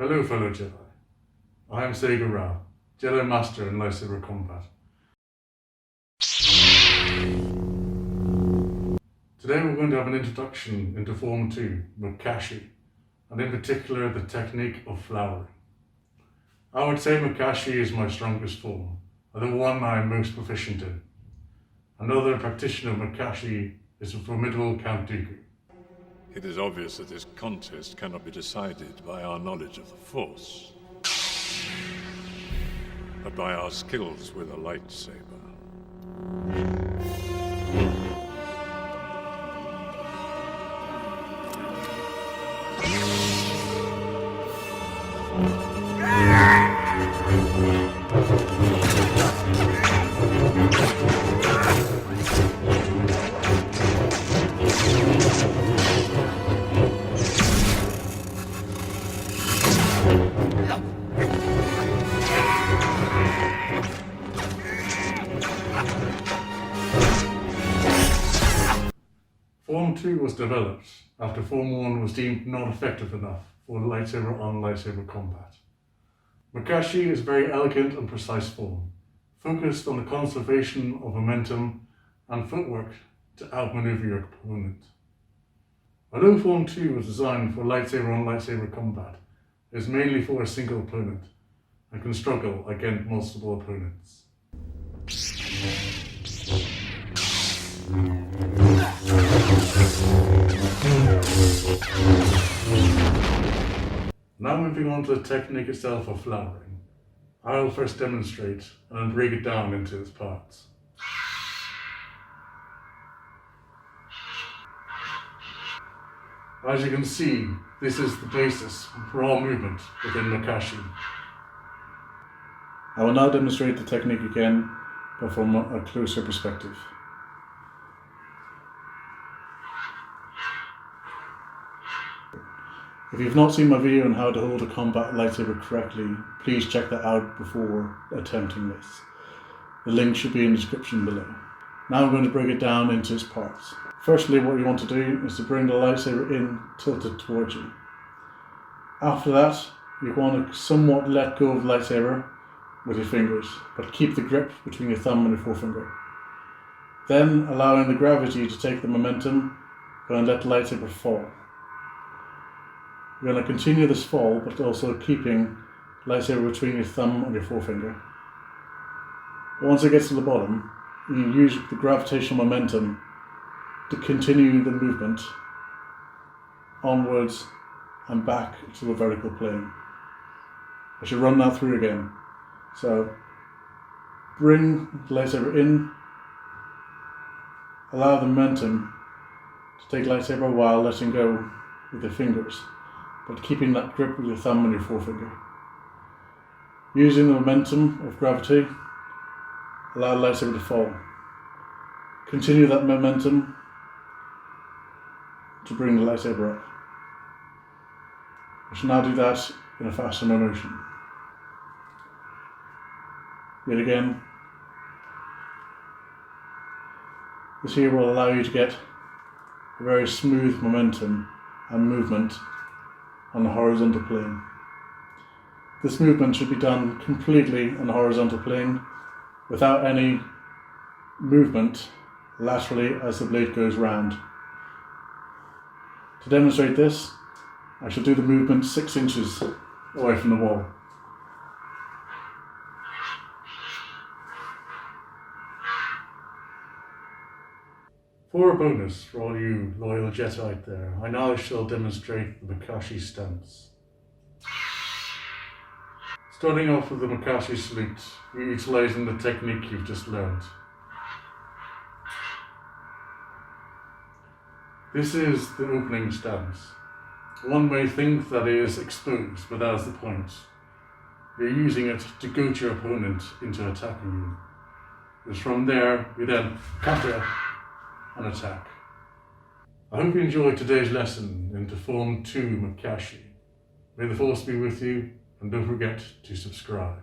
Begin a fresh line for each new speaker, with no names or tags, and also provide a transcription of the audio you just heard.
Hello fellow Jedi, I am Sega Jedi Master in Lightsaber Combat. Today we're going to have an introduction into Form 2, Makashi, and in particular the technique of flowering. I would say Makashi is my strongest form, and the one I am most proficient in. Another practitioner of Makashi is a formidable Count Dooku.
It is obvious that this contest cannot be decided by our knowledge of the Force, but by our skills with a lightsaber.
Form 2 was developed after Form 1 was deemed not effective enough for lightsaber on lightsaber combat. Makashi is a very elegant and precise form, focused on the conservation of momentum and footwork to outmaneuver your opponent. Although Form 2 was designed for lightsaber on lightsaber combat, it is mainly for a single opponent and can struggle against multiple opponents. Now moving on to the technique itself of flowering, I will first demonstrate and then break it down into its parts. As you can see, this is the basis for all movement within Makashi. I will now demonstrate the technique again, but from a closer perspective. If you've not seen my video on how to hold a combat lightsaber correctly, please check that out before attempting this. The link should be in the description below. Now I'm going to break it down into its parts. Firstly, what you want to do is to bring the lightsaber in, tilted towards you. After that, you want to somewhat let go of the lightsaber with your fingers, but keep the grip between your thumb and your forefinger. Then, allowing the gravity to take the momentum, you're going to let the lightsaber fall. You're going to continue this fall, but also keeping the lightsaber between your thumb and your forefinger. Once it gets to the bottom, you use the gravitational momentum to continue the movement onwards and back to the vertical plane. I should run that through again. So, bring the lightsaber in, allow the momentum to take lightsaber while letting go with your fingers, but keeping that grip with your thumb and your forefinger. Using the momentum of gravity, allow the lightsaber to fall. Continue that momentum to bring the lightsaber up. I shall now do that in a faster motion. Yet again, this here will allow you to get a very smooth momentum and movement on the horizontal plane. This movement should be done completely on the horizontal plane without any movement laterally as the blade goes round. To demonstrate this, I shall do the movement 6 inches away from the wall. For a bonus for all you loyal Jedi out there, I now shall demonstrate the Makashi stance. Starting off with the Makashi salute, you're utilising the technique you've just learned. This is the opening stance. One may think that it is exposed, but that is the point. You're using it to goad your opponent into attacking you. Because from there, you then counter and attack. I hope you enjoyed today's lesson into Form 2 Makashi. May the Force be with you, and don't forget to subscribe.